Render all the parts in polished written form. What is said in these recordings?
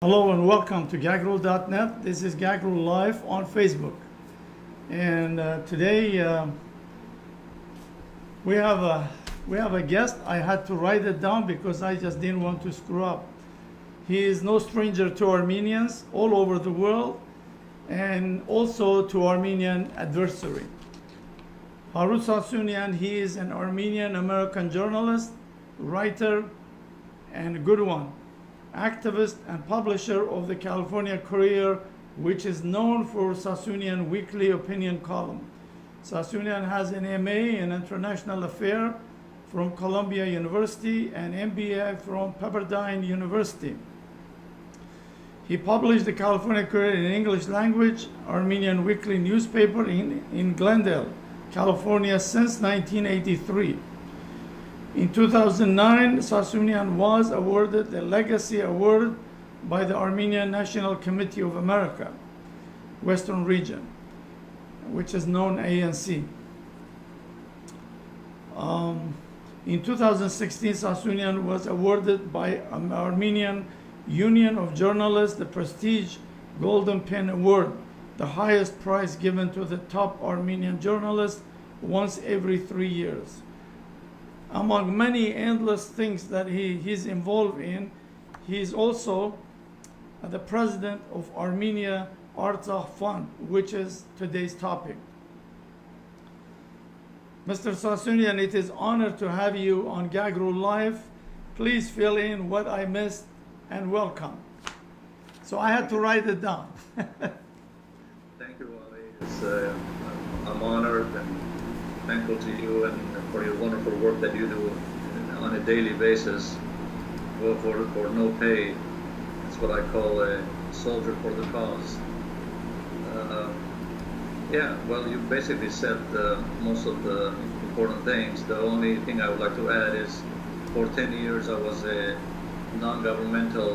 Hello and welcome to gagrule.net. This is Gagrule Live on Facebook. And today we have a guest. I had to write it down because I just didn't want to screw up. He is no stranger to Armenians all over the world and also to Armenian adversary. Harut Sassounian, he is an Armenian American journalist, writer, and a good one. Activist and publisher of the California Courier, which is known for Sassounian weekly opinion column. Sassounian has an MA in International Affairs from Columbia University and MBA from Pepperdine University. He published the California Courier in English language, Armenian weekly newspaper in Glendale, California since 1983. In 2009, Sassounian was awarded the Legacy Award by the Armenian National Committee of America, Western Region, which is known ANC. In 2016, Sassounian was awarded by Armenian Union of Journalists the prestige Golden Pen Award, the highest prize given to the top Armenian journalist once every 3 years. Among many endless things that he's involved in, he is also the president of Armenia Artsakh Fund, which is today's topic. Mr. Sassounian, it is an honor to have you on Gagrule Live. Please fill in what I missed and welcome. So I had to write it down. Thank you, Ali. I'm honored and thankful to you and for your wonderful work that you do on a daily basis for no pay. That's what I call a soldier for the cause. Well, you basically said most of the important things. The only thing I would like to add is for 10 years I was a non-governmental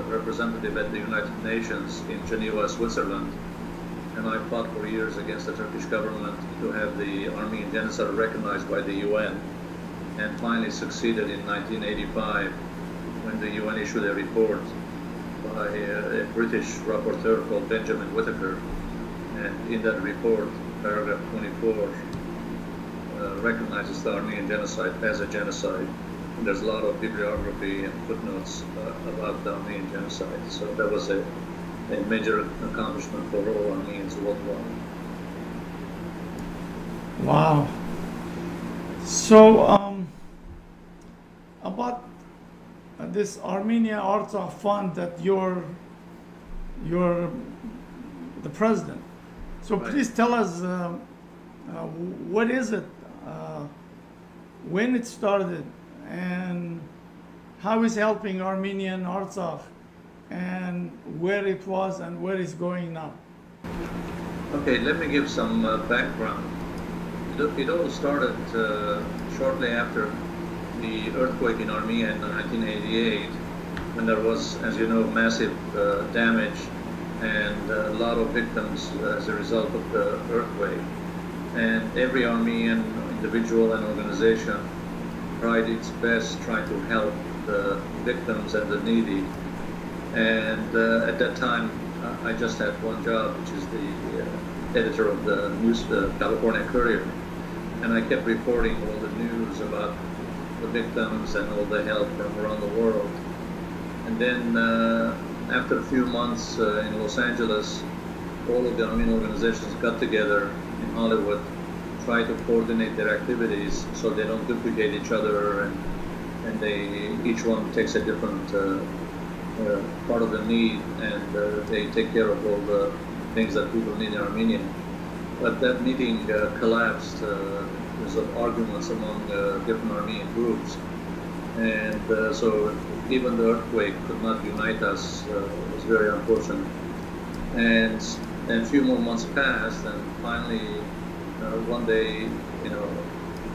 representative at the United Nations in Geneva, Switzerland. And I fought for years against the Turkish government to have the Armenian genocide recognized by the UN, and finally succeeded in 1985 when the UN issued a report by a British rapporteur called Benjamin Whitaker. And in that report, paragraph 24 recognizes the Armenian genocide as a genocide. And there's a lot of bibliography and footnotes about the Armenian genocide. So that was a major accomplishment for all Armenians worldwide. Wow. So about this Armenia Artsakh Fund that you're the president. So Right. please tell us what is it, when it started, and how is helping Armenian Artsakh, and where it was and where it's going now. Okay, let me give some background. It all started shortly after the earthquake in Armenia in 1988, when there was, as you know, massive damage and a lot of victims as a result of the earthquake. And every Armenian individual and organization tried its best trying to help the victims and the needy. And at that time, I just had one job, which is the editor of the California Courier. And I kept reporting all the news about the victims and all the help from around the world. And then after a few months in Los Angeles, all of the Armenian organizations got together in Hollywood, try to coordinate their activities so they don't duplicate each other, and each one takes a different part of the need, and they take care of all the things that people need in Armenia. But that meeting collapsed because of arguments among different Armenian groups. And so even the earthquake could not unite us. It was very unfortunate. And a few more months passed, and finally one day,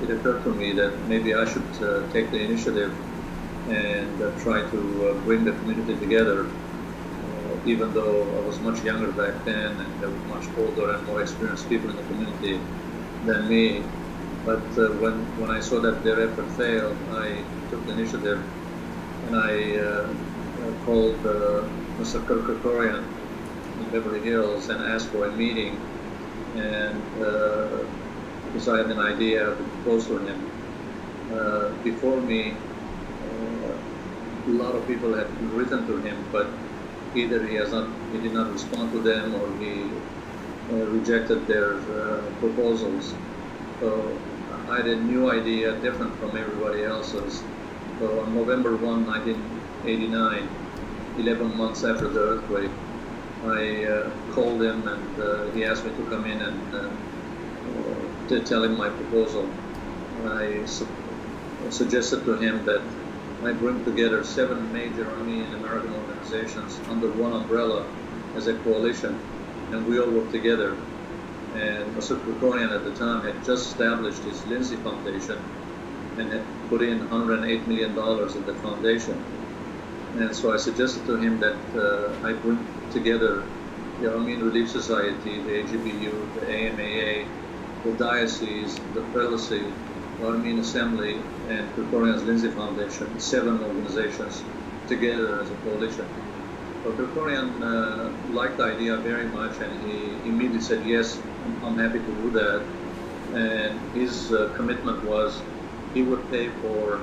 it occurred to me that maybe I should take the initiative and try to bring the community together, even though I was much younger back then and there were much older and more experienced people in the community than me. But when I saw that their effort failed, I took the initiative and I called Mr. Kerkorian in Beverly Hills and asked for a meeting, and because I had an idea to propose to him. Before me, a lot of people had written to him, but either he did not respond to them, or he rejected their proposals. So I had a new idea, different from everybody else's. So on November 1, 1989, 11 months after the earthquake, I called him, and he asked me to come in and to tell him my proposal. I suggested to him that I bring together 7 major Armenian American organizations under one umbrella as a coalition, and we all work together. And Mr. Kerkorian at the time had just established his Lindsay Foundation and had put in $108 million in the foundation. And so I suggested to him that I bring together the Armenian Relief Society, the AGBU, the AMAA, the Diocese, the Prelacy, the Armenian Assembly, and Kerkorian's Lindsay Foundation, 7 organizations together as a coalition. So Kerkorian liked the idea very much, and he immediately said, yes, I'm happy to do that. And his commitment was he would pay for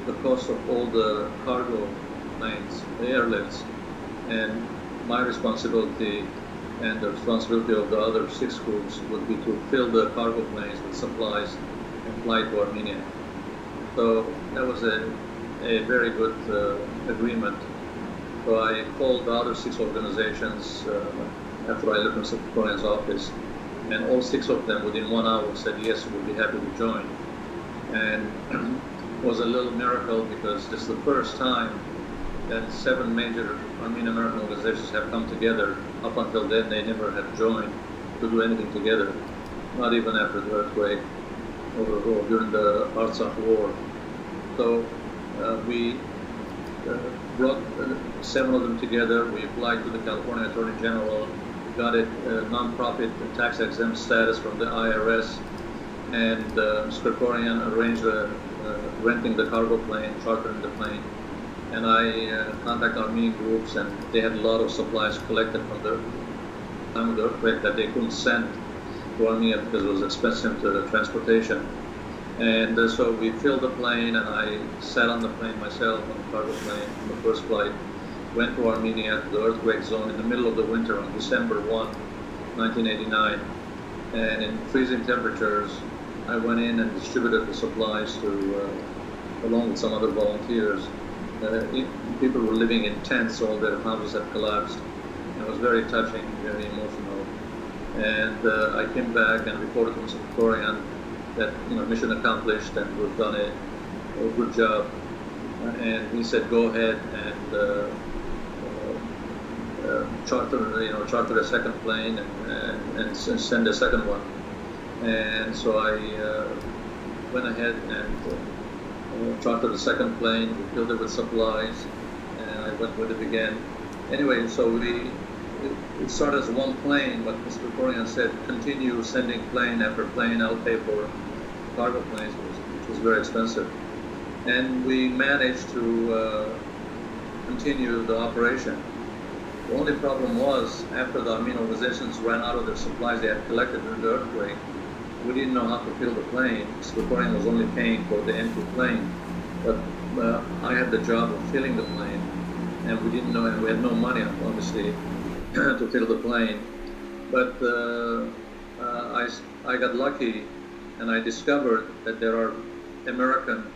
the cost of all the cargo planes, the airlifts, and my responsibility and the responsibility of the other 6 groups would be to fill the cargo planes with supplies and fly to Armenia. So that was a very good agreement. So I called the other 6 organizations after I looked in Sassounian's office, and all 6 of them within 1 hour said yes, we'll be happy to join. And it was a little miracle, because this is the first time that 7 major Armenian American organizations have come together. Up until then, they never had joined to do anything together, not even after the earthquake or during the Artsakh War. So we brought 7 of them together. We applied to the California Attorney General, got a non-profit tax-exempt status from the IRS, and Mr. Kerkorian arranged renting the cargo plane, chartering the plane. And I contacted Armenian groups, and they had a lot of supplies collected from the time of the earthquake that they couldn't send to Armenia because it was expensive to transportation. And so we filled the plane, and I sat on the plane myself, on the cargo plane, on the first flight, went to Armenia, to the earthquake zone in the middle of the winter on December 1, 1989. And in freezing temperatures, I went in and distributed the supplies along with some other volunteers. People were living in tents, all their houses had collapsed. It was very touching, very emotional. And I came back and reported to Mr. Kerkorian that mission accomplished, and we've done a good job. And he said, go ahead and charter a second plane and send a second one. And so I went ahead and chartered the second plane. We filled it with supplies, and I went with it again. Anyway, so it started as 1 plane, but Mr. Kerkorian said, continue sending plane after plane. I'll pay for cargo planes, which was very expensive. And we managed to continue the operation. The only problem was, after the Armenian organizations ran out of their supplies they had collected during the earthquake, we didn't know how to fill the plane. Mr. Kerkorian was only paying for the empty plane, but I had the job of filling the plane, and we didn't know, and we had no money, obviously, to fill the plane. But I got lucky, and I discovered that there are American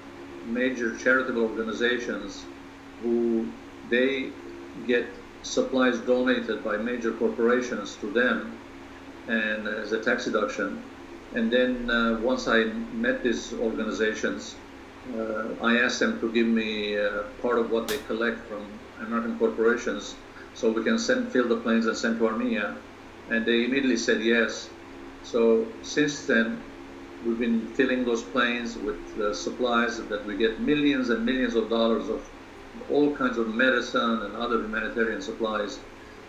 major charitable organizations who they get supplies donated by major corporations to them, and as a tax deduction. And then once I met these organizations, I asked them to give me part of what they collect from American corporations, so we can fill the planes and send to Armenia. And they immediately said yes. So since then, we've been filling those planes with supplies that we get millions and millions of dollars of all kinds of medicine and other humanitarian supplies.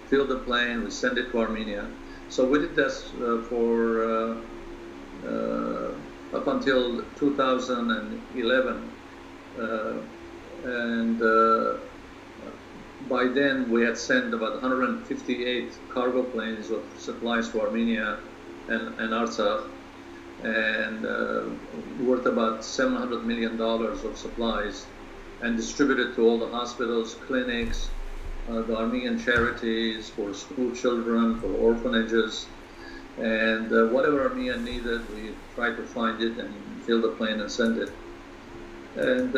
Fill the plane, we send it to Armenia. So we did this for up until 2011, and by then we had sent about 158 cargo planes of supplies to Armenia and Artsakh, and worth about $700 million of supplies, and distributed to all the hospitals, clinics, the Armenian charities, for school children, for orphanages, and whatever Armenia needed, we tried to find it and fill the plane and send it. And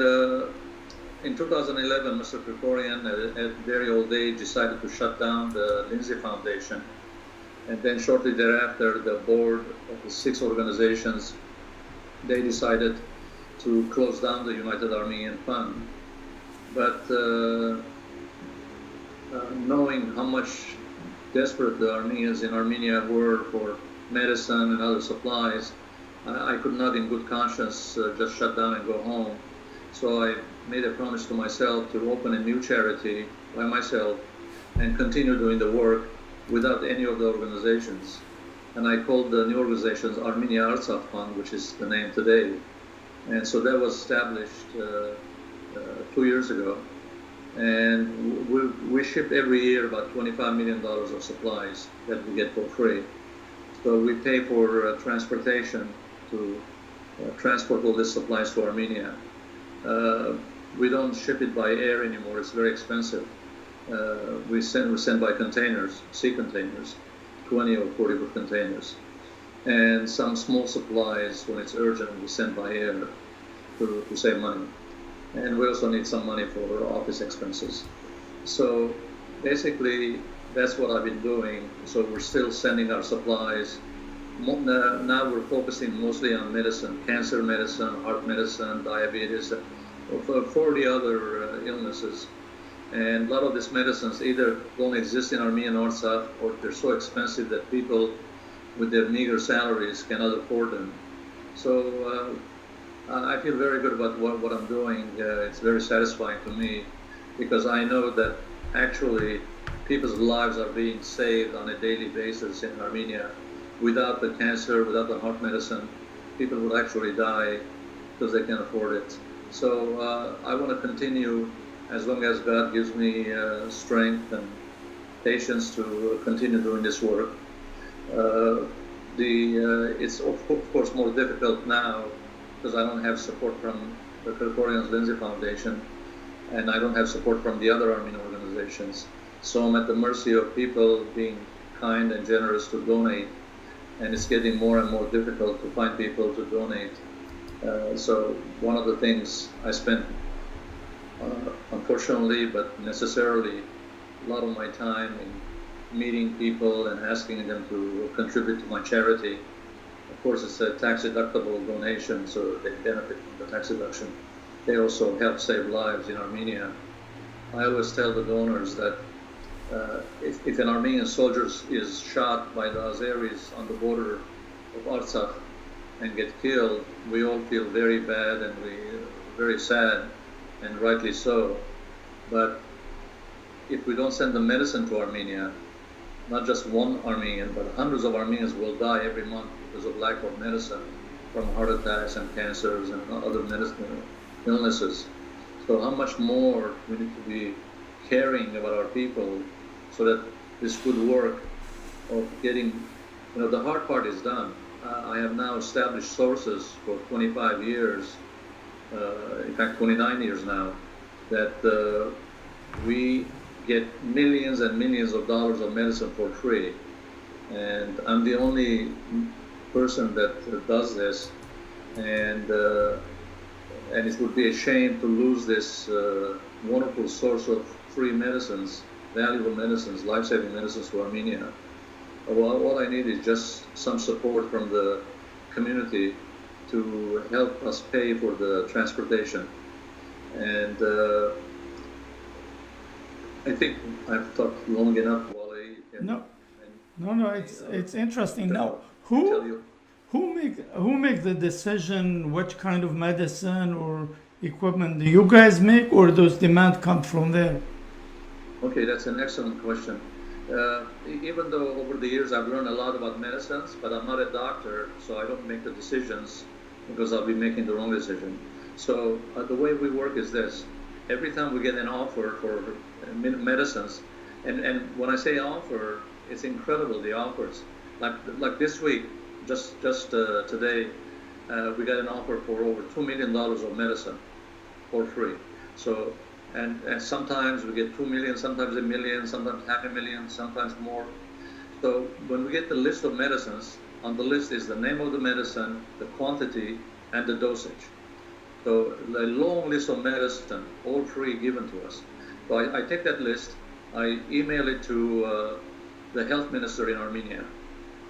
in 2011, Mr. Krikorian, at very old age, decided to shut down the Lindsay Foundation. And then shortly thereafter, the board of the 6 organizations, they decided to close down the United Armenian Fund. But knowing how much desperate the Armenians in Armenia were for medicine and other supplies, I could not in good conscience just shut down and go home. So I made a promise to myself to open a new charity by myself and continue doing the work without any of the organizations. And I called the new organizations Armenia Artsakh Fund, which is the name today. And so that was established 2 years ago. And we ship every year about $25 million of supplies that we get for free. So we pay for transportation to transport all these supplies to Armenia. We don't ship it by air anymore, it's very expensive. We send by containers, sea containers, 20 or 40 foot containers. And some small supplies, when it's urgent, we send by air to save money. And we also need some money for office expenses. So basically, that's what I've been doing. So we're still sending our supplies. Now we're focusing mostly on medicine, cancer medicine, heart medicine, diabetes, 40 other illnesses. And a lot of these medicines either don't exist in Armenia and Artsakh, or they're so expensive that people with their meager salaries cannot afford them. So I feel very good about what I'm doing. It's very satisfying to me, because I know that actually people's lives are being saved on a daily basis in Armenia. Without the cancer, without the heart medicine, people would actually die because they can't afford it. So I want to continue as long as God gives me strength and patience to continue doing this work. It's of course more difficult now because I don't have support from the Krikorian's Lindsay Foundation, and I don't have support from the other Armenian organizations. So I'm at the mercy of people being kind and generous to donate, and it's getting more and more difficult to find people to donate. So one of the things I spent, unfortunately but necessarily, a lot of my time in meeting people and asking them to contribute to my charity. Of course, it's a tax-deductible donation, so they benefit from the tax deduction. They also help save lives in Armenia. I always tell the donors that if an Armenian soldier is shot by the Azeris on the border of Artsakh and get killed, we all feel very bad and we're very sad, and rightly so. But if we don't send the medicine to Armenia, not just one Armenian, but hundreds of Armenians will die every month because of lack of medicine from heart attacks and cancers and other illnesses. So how much more we need to be caring about our people so that this good work of getting, the hard part is done. I have now established sources for 25 years, in fact 29 years now, that we get millions and millions of dollars of medicine for free. And I'm the only person that does this, and it would be a shame to lose this wonderful source of free medicines, valuable medicines, life-saving medicines to Armenia. Well, all I need is just some support from the community to help us pay for the transportation. And I think I've talked long enough, Wally. No, it's interesting. Now, who make the decision which kind of medicine or equipment do you guys make, or those demands come from there? Okay, that's an excellent question. Even though over the years I've learned a lot about medicines, but I'm not a doctor, so I don't make the decisions because I'll be making the wrong decision. So the way we work is this. Every time we get an offer for medicines. And when I say offer, it's incredible, the offers. Like this week, just today, we got an offer for over $2 million of medicine for free. So, and sometimes we get 2 million, sometimes 1 million, sometimes half a million, sometimes more. So when we get the list of medicines, on the list is the name of the medicine, the quantity, and the dosage. So a long list of medicine, all free, given to us. So I take that list, I email it to the health minister in Armenia.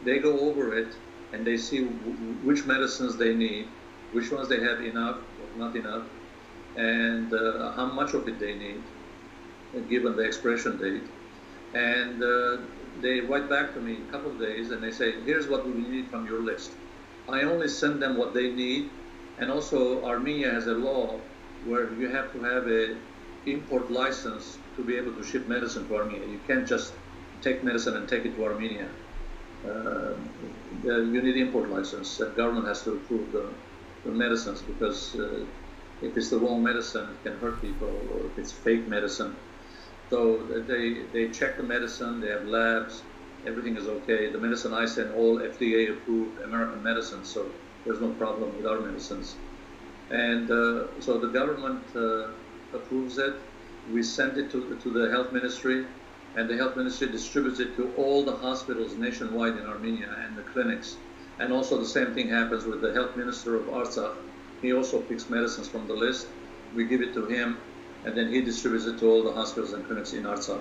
They go over it and they see which medicines they need, which ones they have enough or not enough, and how much of it they need, given the expiration date. And they write back to me in a couple of days and they say, here's what we need from your list. I only send them what they need. And also Armenia has a law where you have to have a import license to be able to ship medicine to Armenia. You can't just take medicine and take it to Armenia. You need import license. The government has to approve the medicines, because if it's the wrong medicine, it can hurt people, or if it's fake medicine. So they check the medicine, they have labs, everything is okay. The medicine I send, all FDA approved American medicines, so there's no problem with our medicines. And so the government approves it. We send it to the health ministry, and the health ministry distributes it to all the hospitals nationwide in Armenia and the clinics. And also the same thing happens with the health minister of Artsakh. He also picks medicines from the list. We give it to him, and then he distributes it to all the hospitals and clinics in Artsakh.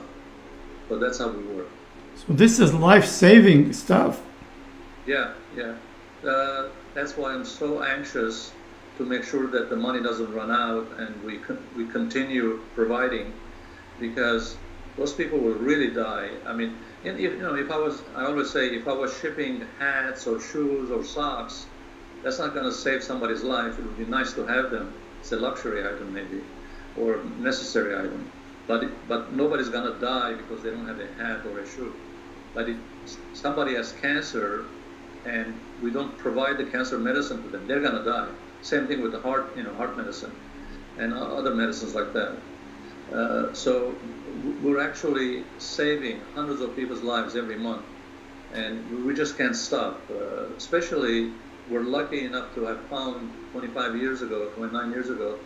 So that's how we work. So this is life-saving stuff. Yeah. That's why I'm so anxious to make sure that the money doesn't run out and we continue providing, because those people will really die. I mean, I always say, if I was shipping hats or shoes or socks, that's not going to save somebody's life. It would be nice to have them. It's a luxury item maybe, or necessary item. But nobody's going to die because they don't have a hat or a shoe. But if somebody has cancer and we don't provide the cancer medicine to them, they're going to die. Same thing with the heart medicine and other medicines like that. So we're actually saving hundreds of people's lives every month, and we just can't stop. Especially, we're lucky enough to have found 29 years ago,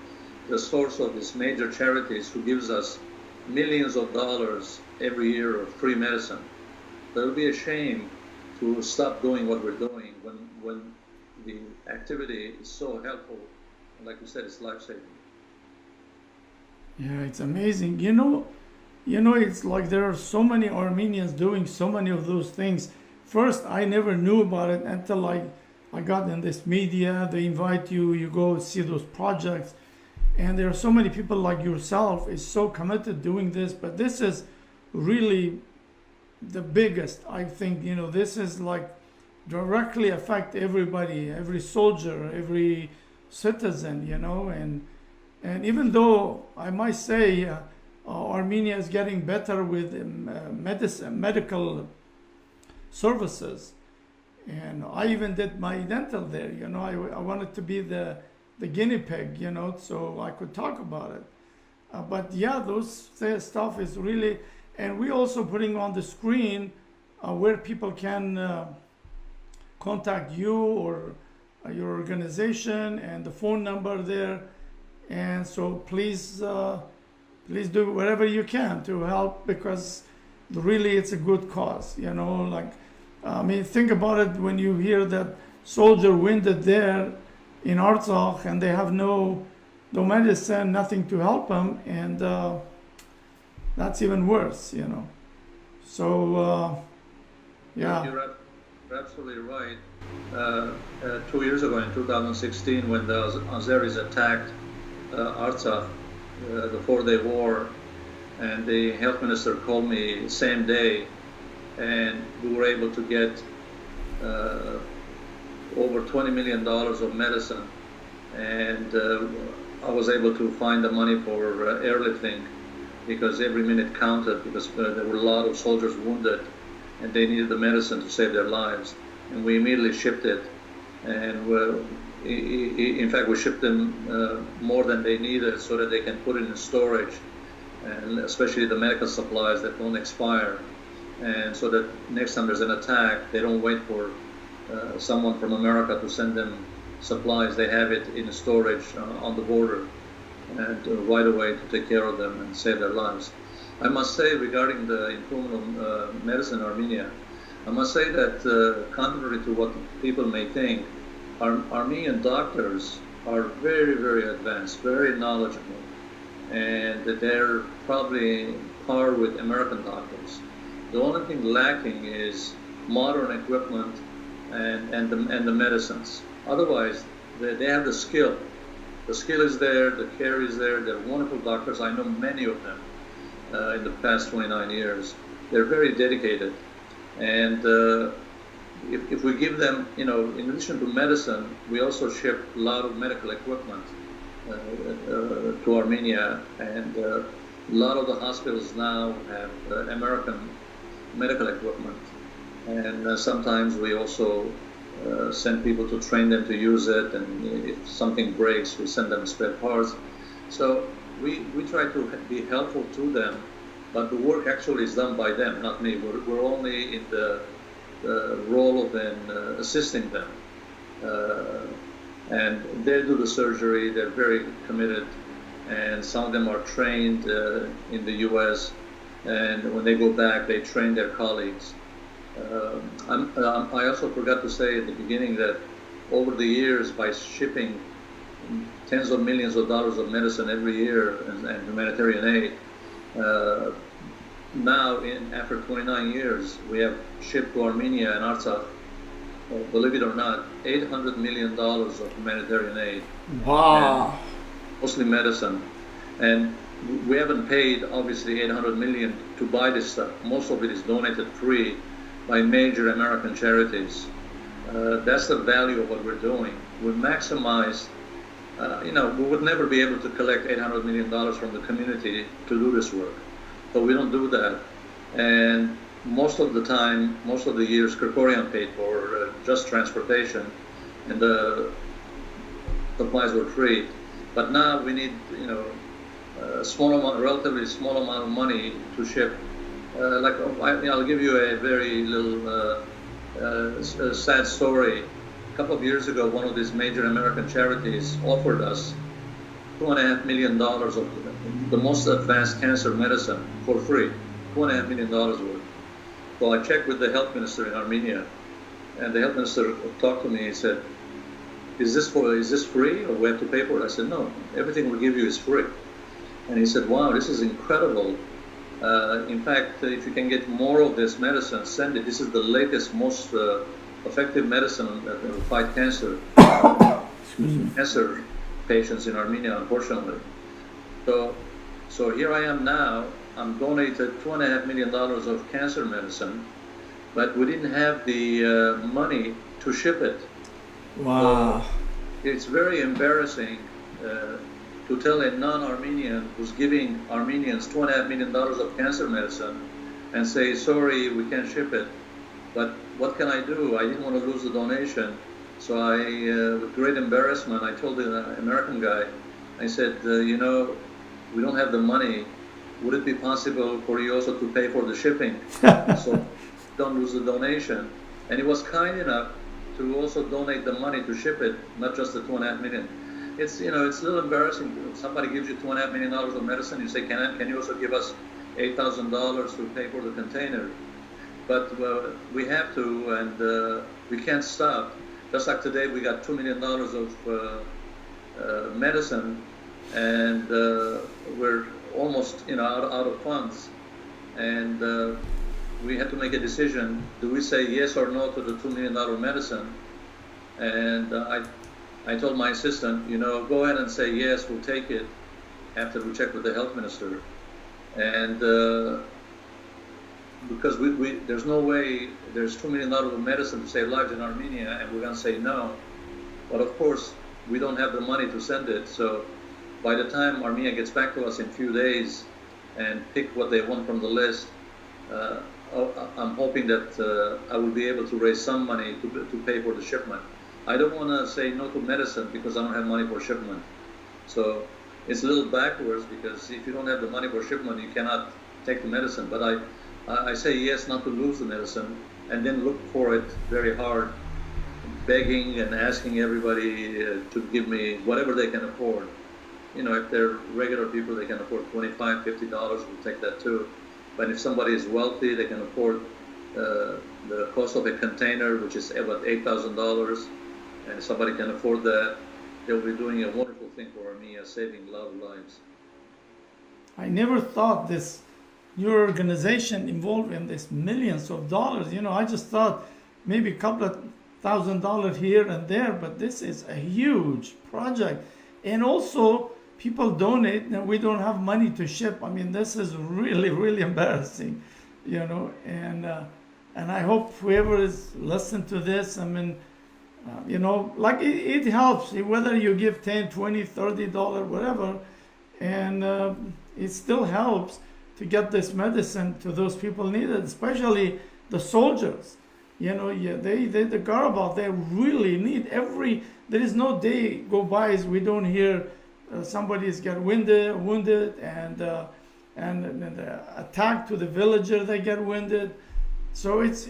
the source of these major charities who gives us millions of dollars every year of free medicine. So it would be a shame to stop doing what we're doing when the activity is so helpful. Like you said, it's life-saving. Yeah, it's amazing. It's like there are so many Armenians doing so many of those things. First, I never knew about it until I got in this media. They invite you, you go see those projects. And there are so many people like yourself is so committed doing this. But this is really the biggest, I think. This is like directly affect everybody, every soldier, every citizen, and even though I might say Armenia is getting better with medical services, and I even did my dental there, I wanted to be the guinea pig, so I could talk about it. But yeah, those stuff is really, and we also putting on the screen where people can contact you or your organization, and the phone number there. And so please do whatever you can to help, because really it's a good cause. Think about it, when you hear that soldier wounded there in Artsakh and they have no medicine, nothing to help them, and that's even worse. So yeah. You're absolutely right. 2 years ago, in 2016, when the Azeris attacked Artsakh, the 4-day war, and the health minister called me same day, and we were able to get over $20 million of medicine, and I was able to find the money for airlifting, because every minute counted, because there were a lot of soldiers wounded and they needed the medicine to save their lives, and we immediately shipped it. And in fact, we shipped them more than they needed so that they can put it in storage and especially the medical supplies that don't expire. And so that next time there's an attack, they don't wait for someone from America to send them supplies. They have it in storage on the border and right away to take care of them and save their lives. I must say, regarding the improvement of medicine in Armenia, I must say that contrary to what people may think, Armenian doctors are very, very advanced, very knowledgeable, and that they're probably par with American doctors. The only thing lacking is modern equipment and the medicines. Otherwise, they have the skill. The skill is there, the care is there. They're wonderful doctors. I know many of them in the past 29 years. They're very dedicated. And if we give them, in addition to medicine, we also ship a lot of medical equipment to Armenia. And a lot of the hospitals now have American medical equipment. And sometimes we also send people to train them to use it, and if something breaks, we send them spare parts. So we try to be helpful to them, but the work actually is done by them, not me. We're only in the role of assisting them. And they do the surgery, they're very committed, and some of them are trained in the US, and when they go back, they train their colleagues. I also forgot to say at the beginning that over the years, by shipping tens of millions of dollars of medicine every year and humanitarian aid, now after 29 years, we have shipped to Armenia and Artsakh, believe it or not, $800 million of humanitarian aid. Wow. Mostly medicine. And we haven't paid, obviously, $800 million to buy this stuff. Most of it is donated free by major American charities. That's the value of what we're doing. We maximize, we would never be able to collect $800 million from the community to do this work, but we don't do that. And most of the time, most of the years, Kerkorian paid for just transportation, and the supplies were free. But now we need, a small amount, relatively small amount of money to ship. I'll give you a very little sad story. A couple of years ago, one of these major American charities offered us $2.5 million of the most advanced cancer medicine for free, $2.5 million worth. So I checked with the health minister in Armenia, and the health minister talked to me. He said, is this free, or we have to pay for it? I said, no, everything we give you is free. And he said, wow, this is incredible. In fact, if you can get more of this medicine, send it. This is the latest, most effective medicine that will fight cancer. Cancer patients in Armenia, unfortunately. So here I am now. I'm donated $2.5 million of cancer medicine, but we didn't have the money to ship it. Wow. So it's very embarrassing to tell a non-Armenian who's giving Armenians $2.5 million of cancer medicine and say, sorry, we can't ship it. But what can I do? I didn't want to lose the donation. So with great embarrassment, I told the American guy, I said, we don't have the money. Would it be possible for you also to pay for the shipping so don't lose the donation? And he was kind enough to also donate the money to ship it, not just the $2.5 million. It's a little embarrassing. If somebody gives you $2.5 million of medicine, you say, can you also give us $8,000 to pay for the container? But we have to, and we can't stop. Just like today, we got $2 million of medicine, and we're almost out of funds. And we had to make a decision. Do we say yes or no to the $2 million medicine? And I told my assistant, go ahead and say yes, we'll take it after we check with the health minister. And because there's no way, there's $2 million of medicine to save lives in Armenia, and we're going to say no. But of course, we don't have the money to send it. So by the time Armenia gets back to us in a few days and pick what they want from the list, I'm hoping that I will be able to raise some money to pay for the shipment. I don't want to say no to medicine because I don't have money for shipment. So it's a little backwards because if you don't have the money for shipment, you cannot take the medicine. But I say yes not to lose the medicine and then look for it very hard, begging and asking everybody to give me whatever they can afford. You know, if they're regular people, they can afford $25, $50, we'll take that too. But if somebody is wealthy, they can afford the cost of a container, which is about $8,000, and if somebody can afford that, they'll be doing a wonderful thing for Armenia, saving a lot of lives. I never thought your organization involved in this millions of dollars. You know, I just thought maybe a couple of $1,000 here and there, but this is a huge project. And also, people donate and we don't have money to ship. I mean, this is really, really embarrassing, you know. And I hope whoever is listening to this, I mean, you know, like it helps whether you give 10, 20, $30, whatever, and it still helps to get this medicine to those people needed, especially the soldiers. You know, yeah, the Garabal, they really need there is no day go by as we don't hear somebody's got wounded and attacked to the villager, they get wounded. So it's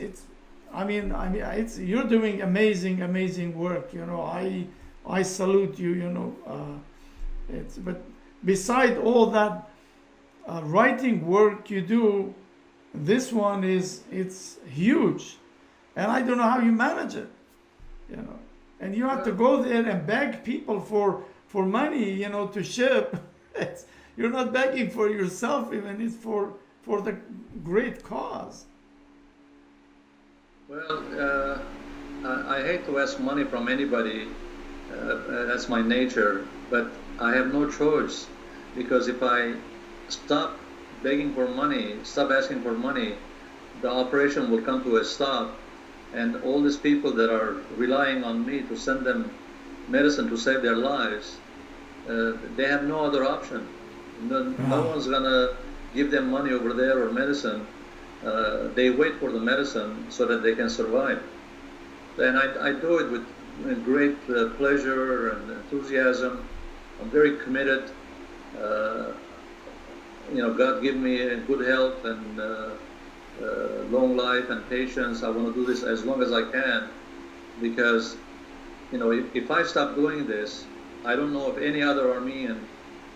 you're doing amazing work. You know, I salute you. You know, but beside all that writing work you do, this one it's huge, and I don't know how you manage it. You know, and you have to go there and beg people for money. You know, to ship. You're not begging for yourself even. It's for the great cause. Well, I hate to ask money from anybody. That's my nature. But I have no choice, because if I stop begging for money, stop asking for money, the operation will come to a stop, and all these people that are relying on me to send them medicine to save their lives, they have no other option. No one's gonna give them money over there or medicine. They wait for the medicine so that they can survive. And I do it with great pleasure and enthusiasm. I'm very committed. You know, God give me good health and long life and patience. I want to do this as long as I can, because, you know, if I stop doing this, I don't know of any other Armenian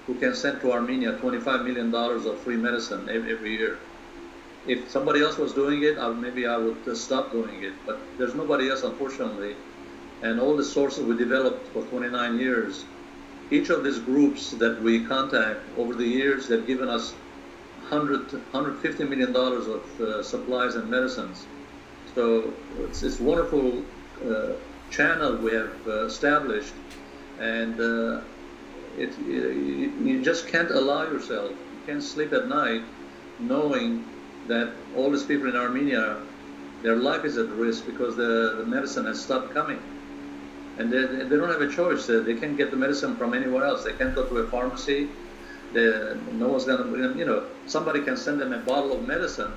who can send to Armenia $25 million of free medicine every year. If somebody else was doing it, maybe I would stop doing it. But there's nobody else, unfortunately. And all the sources we developed for 29 years, each of these groups that we contact over the years, they've given us $150 million of supplies and medicines. So it's this wonderful channel we have established, and you just can't allow yourself, you can't sleep at night knowing that all these people in Armenia, their life is at risk because the medicine has stopped coming. And they don't have a choice. They can't get the medicine from anywhere else. They can't go to a pharmacy. No one's gonna, you know, somebody can send them a bottle of medicine,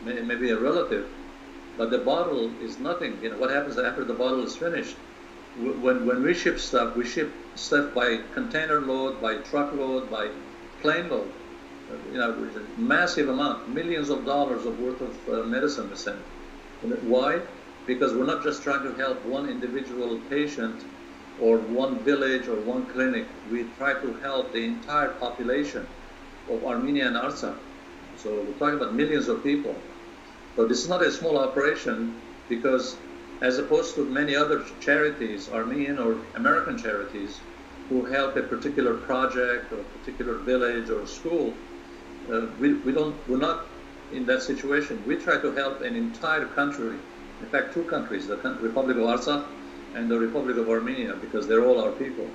maybe a relative, but the bottle is nothing. You know, what happens after the bottle is finished? When we ship stuff by container load, by truckload, by plane load. You know, a massive amount, millions of dollars of worth of medicine we send. Why? Because we're not just trying to help one individual patient or one village or one clinic. We try to help the entire population of Armenia and Artsakh. So we're talking about millions of people. So this is not a small operation, because as opposed to many other charities, Armenian or American charities, who help a particular project or a particular village or school, we're not in that situation. We try to help an entire country. In fact, two countries, the Republic of Artsakh and the Republic of Armenia, because they're all our people.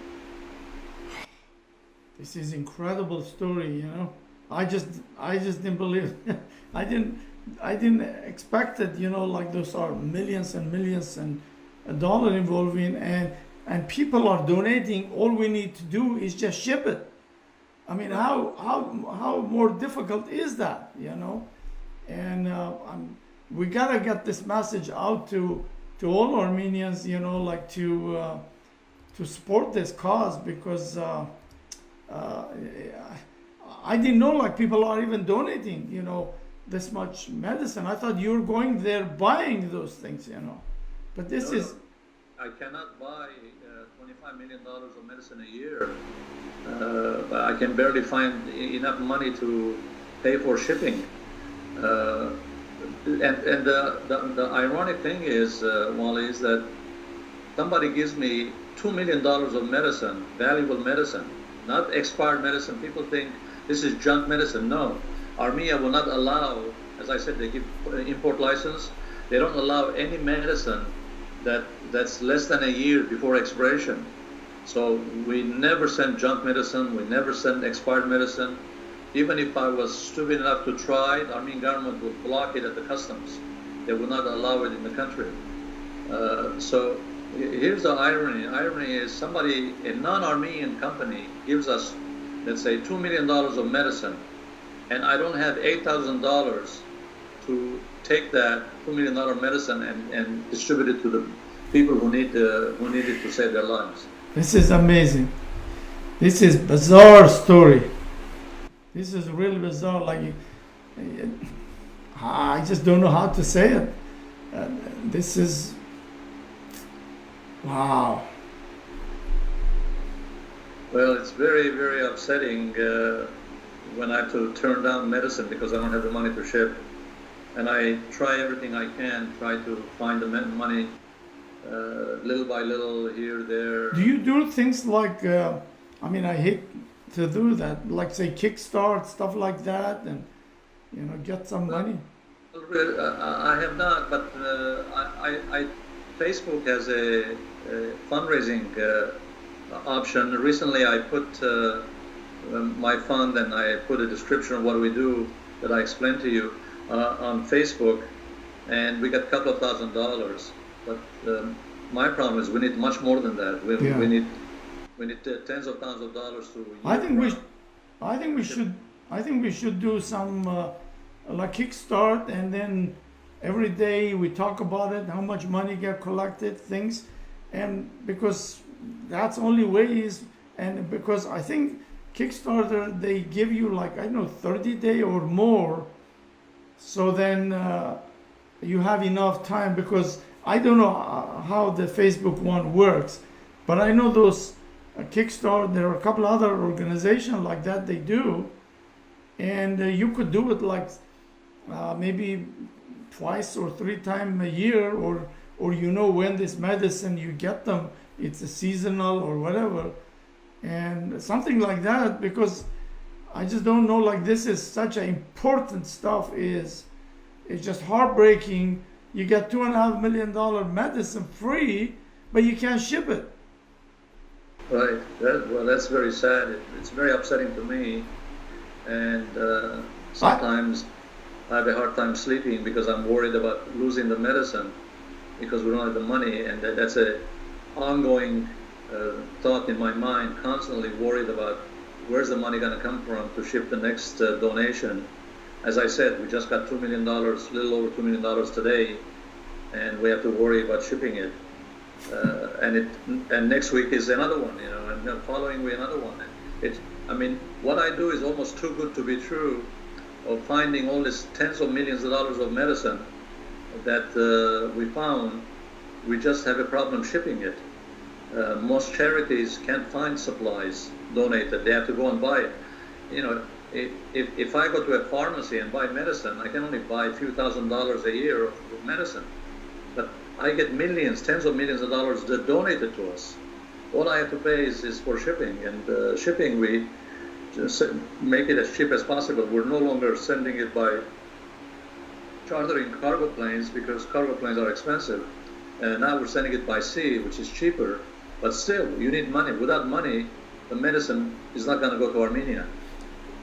This is incredible story, you know. I just didn't believe I didn't expect it, you know, like those are millions and millions and $1 involving, and people are donating. All we need to do is just ship it. I mean, how more difficult is that, you know? And we gotta get this message out to all Armenians, you know, like to support this cause, because uh, I didn't know like people are even donating, this much medicine. I thought you were going there buying those things. But this No, is, I cannot buy $25 million of medicine a year. But I can barely find enough money to pay for shipping. And the ironic thing is, Wally, is that somebody gives me $2 million of medicine, valuable medicine, not expired medicine. People think this is junk medicine. No, Armenia will not allow, as I said, they give import license. They don't allow any medicine that's less than a year before expiration. So we never send junk medicine. We never send expired medicine. Even if I was stupid enough to try, the Armenian government would block it at the customs. They would not allow it in the country. So here's the irony. Irony is a non-Armenian company gives us, let's say, $2 million of medicine, and I don't have $8,000 to take that $2 million medicine and distribute it to the people who need it to save their lives. this is amazing. This is bizarre story. This is really bizarre. Like, I just don't know how to say it. This is, wow. Well, it's very, very upsetting when I have to turn down medicine because I don't have the money to ship. And I try everything I can, try to find the money little by little, here, there. Do you do things like, I hate to do that, like say Kickstart, stuff like that, and get some money? I have not, but Facebook has a fundraising option. Recently, I put my fund and I put a description of what we do that I explained to you on Facebook, and we got a couple of $1,000s. But my problem is we need much more than that. We need tens of thousands of dollars to. I think we should do some like Kickstart, and then every day we talk about it, how much money get collected, things, and because that's only ways, and because I think Kickstarter, they give you like 30-day or more, so then you have enough time, because I don't know how the Facebook one works, but I know those Kickstarter, there are a couple other organizations like that they do, and you could do it like maybe twice or 3 times a year, or when this medicine you get them, it's a seasonal or whatever, and something like that, because I just don't know, like, this is such an important stuff. It's just heartbreaking. You get $2.5 million medicine free, but you can't ship it. Right. That's very sad. It's very upsetting to me, and sometimes I have a hard time sleeping because I'm worried about losing the medicine because we don't have the money, and that's a ongoing thought in my mind. Constantly worried about where's the money going to come from to ship the next donation. As I said, we just got $2 million, a little over $2 million today, and we have to worry about shipping it. And next week is another one, and the following week another one. What I do is almost too good to be true, of finding all these tens of millions of dollars of medicine that we found. We just have a problem shipping it. Most charities can't find supplies donated. They have to go and buy it. If I go to a pharmacy and buy medicine, I can only buy a few $1,000s a year of medicine. But I get millions, tens of millions of dollars that donated to us. All I have to pay is for shipping, and shipping we just make it as cheap as possible. We're no longer sending it by chartering cargo planes because cargo planes are expensive. And now we're sending it by sea, which is cheaper. But still, you need money. Without money, the medicine is not going to go to Armenia.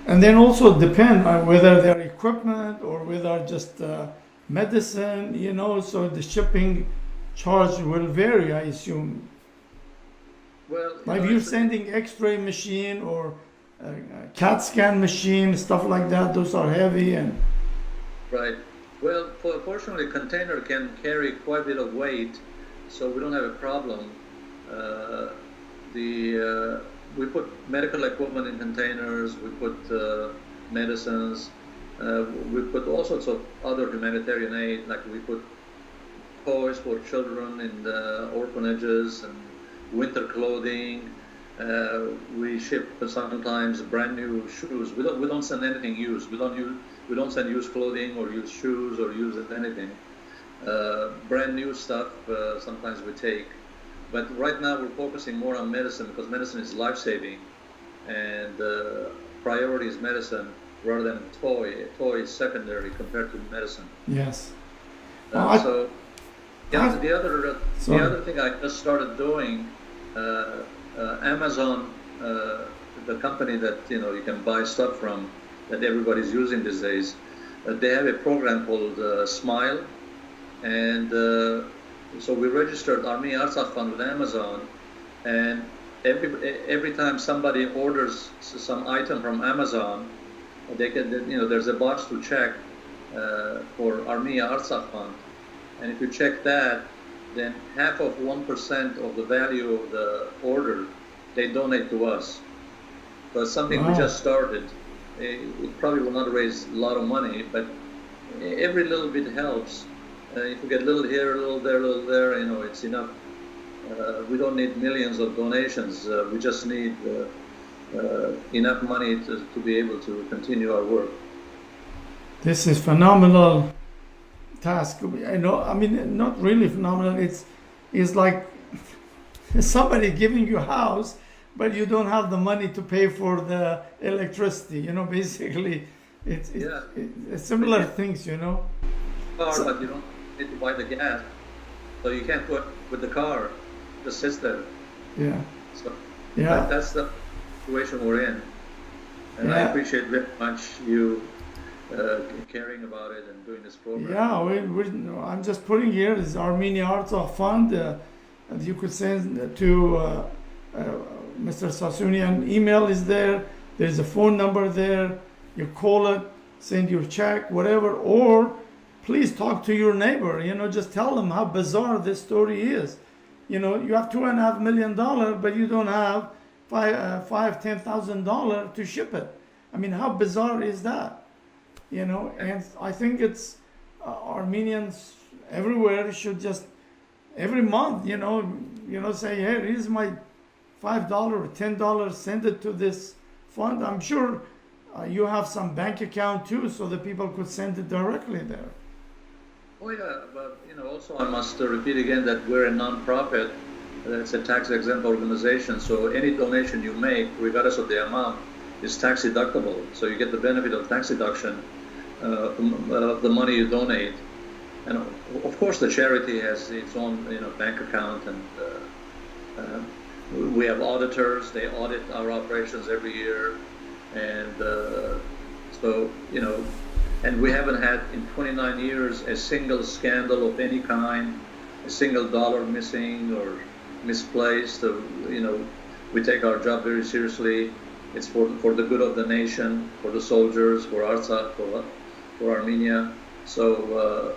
And then also depend on whether they're equipment or whether just medicine, so the shipping charge will vary, I assume. Well, like you're sending X-ray machine or CAT scan machine, stuff like that, those are heavy and. Right. Well, fortunately, container can carry quite a bit of weight, so we don't have a problem. we put medical equipment in containers, we put medicines, we put all sorts of other humanitarian aid, like we put toys for children in the orphanages and winter clothing. We ship sometimes brand new shoes. We don't send anything used. We don't send used clothing or used shoes or used anything. Brand new stuff sometimes we take. But right now we're focusing more on medicine because medicine is life-saving, and priority is medicine rather than toy. Toy is secondary compared to medicine. Yes. So the other thing I just started doing, Amazon, the company that you can buy stuff from, that everybody's using these days, they have a program called Smile, and so we registered Armenia Artsakh Fund with Amazon, and every time somebody orders some item from Amazon, they can, there's a box to check for Armenia Artsakh Fund, and if you check that, then half of 1% of the value of the order they donate to us. So it's something we just started. It probably will not raise a lot of money, but every little bit helps. If you get a little here, a little there, it's enough. We don't need millions of donations. We just need enough money to be able to continue our work. This is phenomenal task. Not really phenomenal. It's like somebody giving you a house, but you don't have the money to pay for the electricity. Basically, it's similar things. But you don't need to buy the gas, so you can't go with the car. It just sits there. Yeah. So yeah. That's the situation we're in, and I appreciate very much you caring about it and doing this program. Yeah, I'm just putting here is Armenia Artsakh Fund. You could send to Mr. Sassounian. Email is there. There's a phone number there. You call it, send your check, whatever, or please talk to your neighbor. Just tell them how bizarre this story is. You have $2.5 million, but you don't have $10,000 to ship it. How bizarre is that? And I think it's Armenians everywhere should just every month, say, hey, here's my $5 or $10, send it to this fund. I'm sure you have some bank account too, so that people could send it directly there. Oh yeah, but also I must repeat again that we're a non-profit. It's a tax-exempt organization, so any donation you make, regardless of the amount, is tax deductible. So you get the benefit of tax deduction of the money you donate. And of course, the charity has its own, bank account, and we have auditors. They audit our operations every year, and so and we haven't had in 29 years a single scandal of any kind, a single dollar missing or misplaced. We take our job very seriously. It's for the good of the nation, for the soldiers, for Artsakh, for Armenia. So,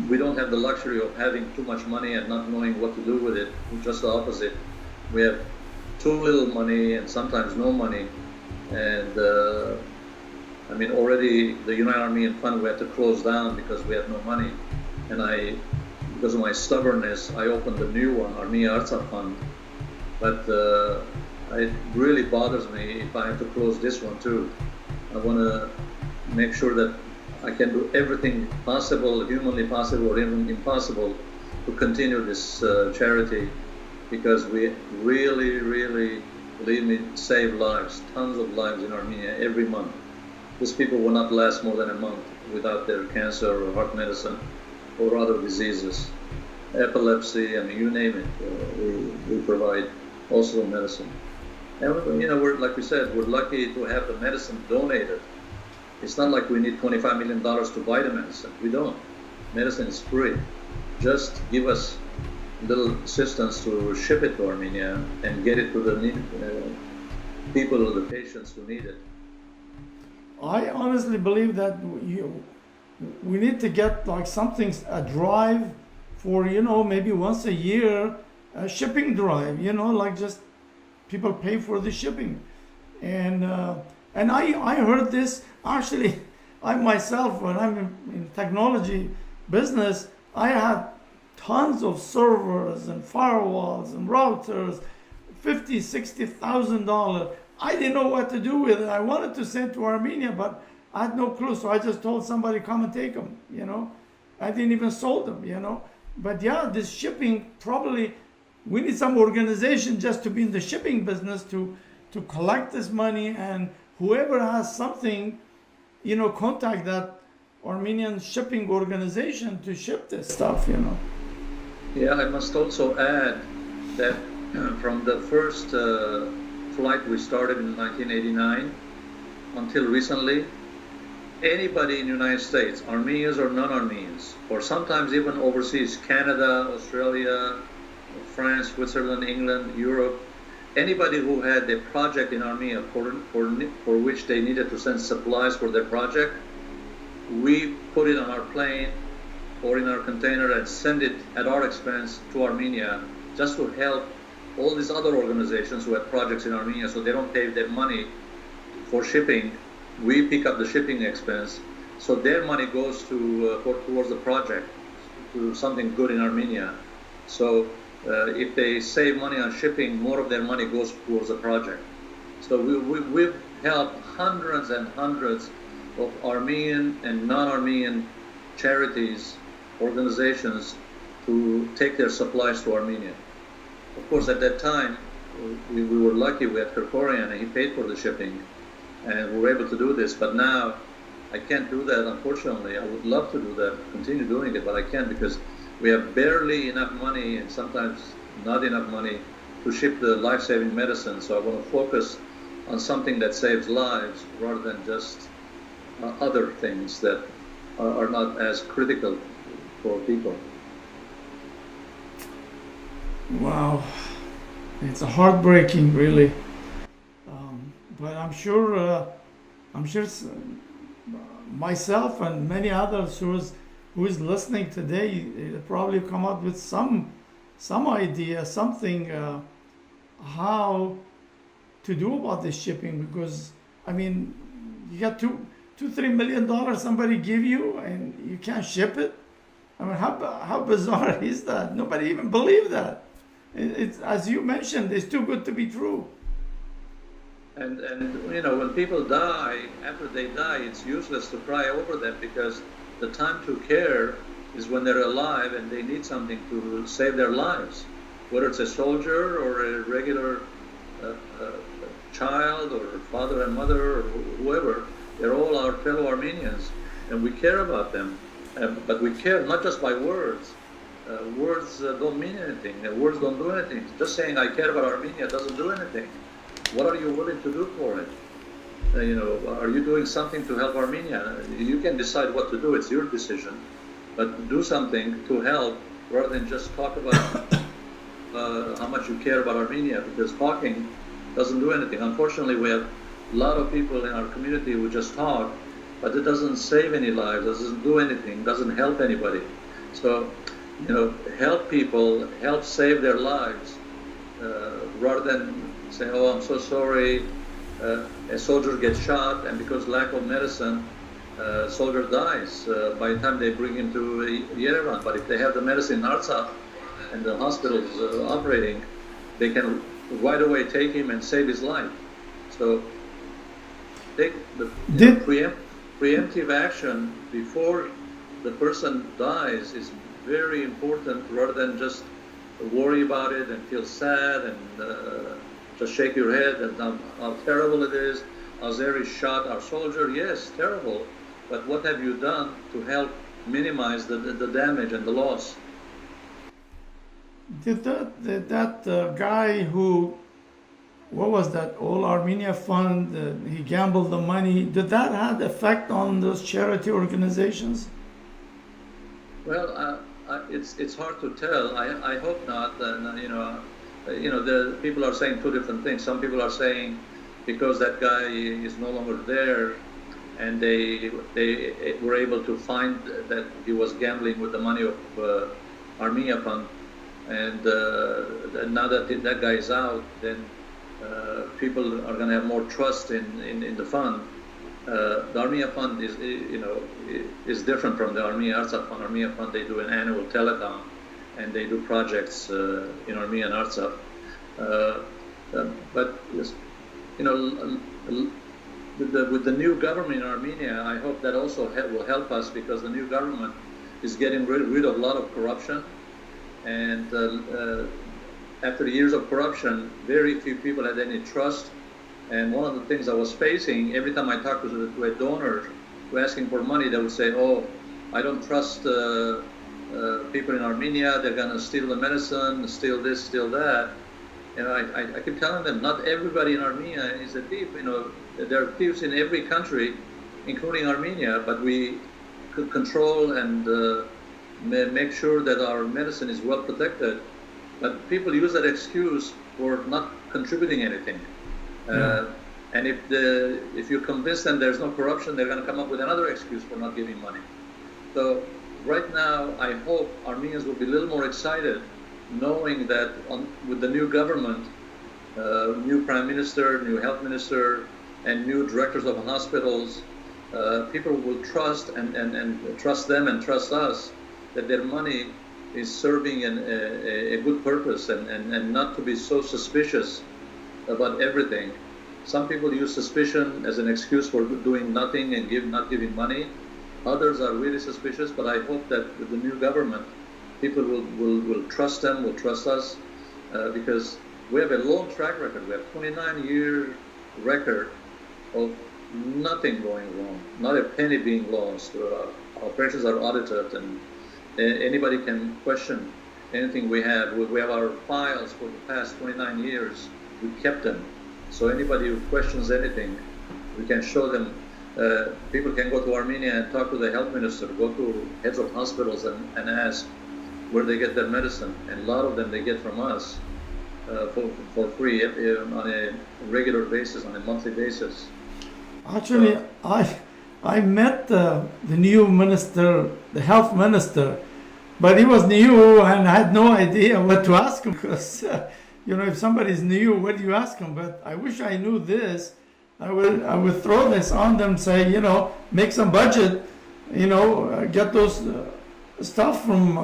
we don't have the luxury of having too much money and not knowing what to do with it. Just the opposite. We have too little money and sometimes no money. And already the United Armenian Fund we had to close down because we had no money. And because of my stubbornness, I opened a new one, Armenia Artsakh Fund. But it really bothers me if I have to close this one too. I want to make sure that I can do everything possible, humanly possible or even impossible, to continue this charity, because we really, really, believe me, save lives, tons of lives in Armenia every month. These people will not last more than a month without their cancer or heart medicine or other diseases, epilepsy, you name it. We provide also medicine. And we're, like we said, we're lucky to have the medicine donated. It's not like we need $25 million to buy the medicine. We don't. Medicine is free. Just give us little assistance to ship it to Armenia and get it to the people, the patients who need it. I honestly believe that we need to get like something, a drive for, maybe once a year, a shipping drive, you know, like just people pay for the shipping. And I heard this actually. I myself, when I'm in technology business, I had tons of servers and firewalls and routers, $50,000, $60,000. I didn't know what to do with it. I wanted to send to Armenia, but I had no clue. So I just told somebody, come and take them, you know. I didn't even sold them, you know. But yeah, this shipping, probably we need some organization just to be in the shipping business to collect this money, and whoever has something, you know, contact that Armenian shipping organization to ship this stuff, you know. Yeah, I must also add that from the first flight we started in 1989 until recently, anybody in the United States, Armenians or non-Armenians, or sometimes even overseas, Canada, Australia, France, Switzerland, England, Europe, anybody who had a project in Armenia for which they needed to send supplies for their project, we put it on our plane or in our container and send it at our expense to Armenia, just to help all these other organizations who have projects in Armenia so they don't pay their money for shipping. We pick up the shipping expense, so their money goes towards the project, to something good in Armenia. So if they save money on shipping, more of their money goes towards the project. So we've helped hundreds and hundreds of Armenian and non-Armenian charities, organizations, to take their supplies to Armenia. Of course, at that time, we were lucky. We had Kerkorian, and he paid for the shipping, and we were able to do this. But now, I can't do that, unfortunately. I would love to do that, continue doing it, but I can't, because we have barely enough money, and sometimes not enough money, to ship the life-saving medicine. So I want to focus on something that saves lives rather than just other things that are not as critical for people. Wow, it's heartbreaking, really. But I'm sure myself and many others who is listening today, probably come up with some idea, something how to do about this shipping. Because I mean, you got $2-3 million somebody give you, and you can't ship it. I mean, how bizarre is that? Nobody even believed that. It's, as you mentioned, it's too good to be true. And you know, when people die, after they die, it's useless to cry over them, because the time to care is when they're alive and they need something to save their lives. Whether it's a soldier or a regular child or father and mother or whoever, they're all our fellow Armenians, and we care about them. But we care not just by words. Words don't mean anything. Words don't do anything. Just saying I care about Armenia doesn't do anything. What are you willing to do for it? You know, are you doing something to help Armenia? You can decide what to do. It's your decision. But do something to help, rather than just talk about how much you care about Armenia, because talking doesn't do anything. Unfortunately, we have a lot of people in our community who just talk, but it doesn't save any lives, doesn't do anything, doesn't help anybody. So, you know, help people, help save their lives, rather than say, oh, I'm so sorry, a soldier gets shot, and because lack of medicine, soldier dies by the time they bring him to Yerevan. But if they have the medicine in Artsakh and the hospital's operating, they can right away take him and save his life. So take the preemptive action before the person dies is very important, rather than just worry about it and feel sad and just shake your head and how terrible it is. Azeri shot our soldier. Yes, terrible. But what have you done to help minimize the damage and the loss? Did that guy who, what was that, All Armenia Fund, he gambled the money, did that have effect on those charity organizations? Well, it's hard to tell. I hope not. And the people are saying two different things. Some people are saying because that guy is no longer there, and they were able to find that he was gambling with the money of Armenia Fund, And now that that guy is out, then people are going to have more trust in the fund. The Armenia Fund is different from the Armenia Artsakh Fund. Armenia Fund, they do an annual telecom, and they do projects in Armenia and Artsakh. But with the new government in Armenia, I hope that also will help us, because the new government is getting rid of a lot of corruption. And after years of corruption, very few people had any trust. And one of the things I was facing, every time I talked to a donor who asking for money, they would say, "Oh, I don't trust people in Armenia. They're going to steal the medicine, steal this, steal that." And I keep telling them, not everybody in Armenia is a thief. There are thieves in every country, including Armenia, but we could control and make sure that our medicine is well protected. But people use that excuse for not contributing anything. And if you convince them there's no corruption, they're going to come up with another excuse for not giving money. So right now, I hope Armenians will be a little more excited, knowing that with the new government, new prime minister, new health minister, and new directors of hospitals, people will trust and trust them and trust us that their money is serving a good purpose, and not to be so suspicious about everything. Some people use suspicion as an excuse for doing nothing and not giving money. Others are really suspicious, but I hope that with the new government, people will trust them, will trust us, because we have a long track record. We have 29-year record of nothing going wrong, not a penny being lost. Our operations are audited, and anybody can question anything we have. We have our files for the past 29 years. We kept them. So anybody who questions anything, we can show them. People can go to Armenia and talk to the health minister, go to heads of hospitals and ask where they get their medicine. And a lot of them they get from us for free on a regular basis, on a monthly basis. Actually, I met the new minister, the health minister, but he was new and I had no idea what to ask him, because if somebody's new, what do you ask them? But I wish I knew this. I would throw this on them, say, make some budget, get those stuff from,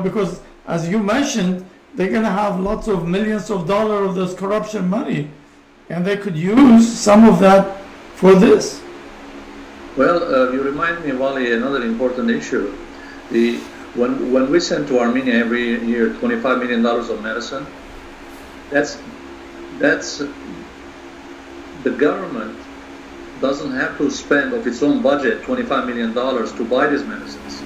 because as you mentioned, they're going to have lots of millions of dollars of this corruption money, and they could use some of that for this. Well, you remind me, Wally, another important issue. When we send to Armenia every year $25 million of medicine, that's the government doesn't have to spend of its own budget $25 million to buy these medicines.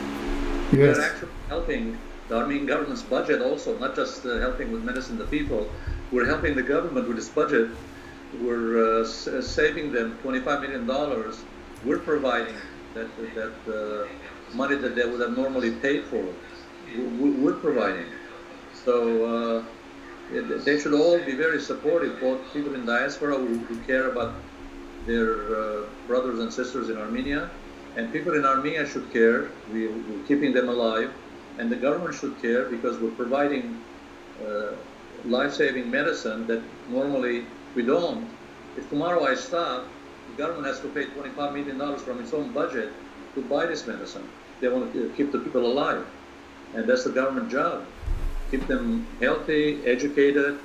Yes. We're actually helping the Armenian government's budget also, not just helping with medicine to people. We're helping the government with this budget. We're saving them $25 million. We're providing that money that they would have normally paid for. We're providing. So they should all be very supportive, both people in diaspora who care about their brothers and sisters in Armenia, and people in Armenia should care. We're keeping them alive, and the government should care, because we're providing life-saving medicine that normally we don't. If tomorrow I stop, the government has to pay $25 million from its own budget to buy this medicine. They want to keep the people alive, and that's the government job. Keep them healthy, educated,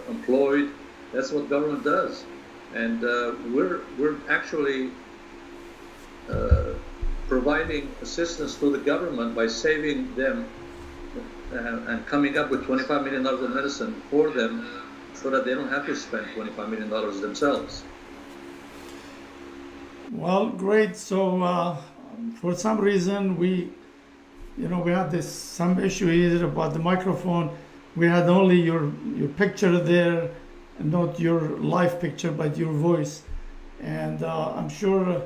employed. That's what government does. And we're actually providing assistance to the government by saving them and coming up with $25 million of medicine for them, so that they don't have to spend $25 million themselves. Well, great. So for some reason we had some issue here about the microphone. We had only your picture there, not your live picture, but your voice. And I'm sure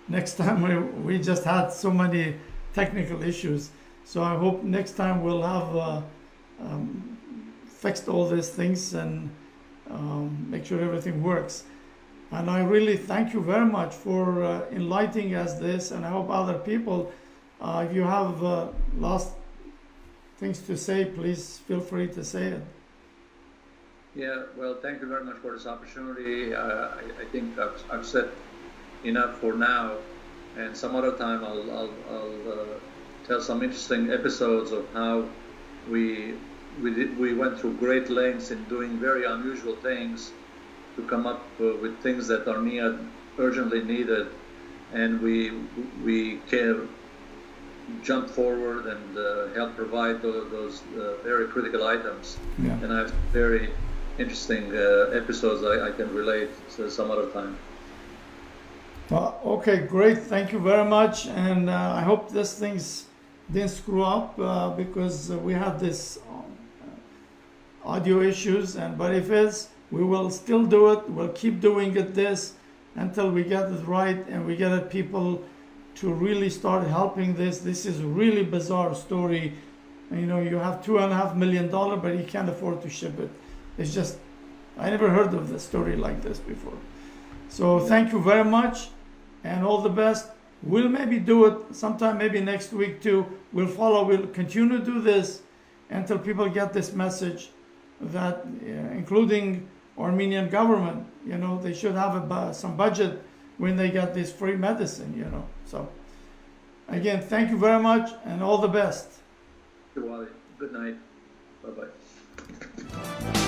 next time we just had so many technical issues. So I hope next time we'll have fixed all these things and make sure everything works. And I really thank you very much for enlightening us this, and I hope other people, if you have last things to say, please feel free to say it. Yeah, well, thank you very much for this opportunity. I think I've said enough for now, and some other time I'll tell some interesting episodes of how we went through great lengths in doing very unusual things to come up with things that Armenia urgently needed, and we can jump forward and help provide those very critical items. Yeah. And I have very interesting episodes I can relate to some other time. Okay, great. Thank you very much. And I hope this thing's didn't screw up because we have this audio issues. But if it's, we will still do it. We'll keep doing this until we get it right and we get it people to really start helping this. This is a really bizarre story. You know, you have $2.5 million, but you can't afford to ship it. It's just, I never heard of a story like this before. So thank you very much and all the best. We'll maybe do it sometime, maybe next week too. We'll continue to do this until people get this message that, including Armenian government, you know, they should have some budget when they get this free medicine, you know. So again, thank you very much and all the best. Good night. Bye-bye.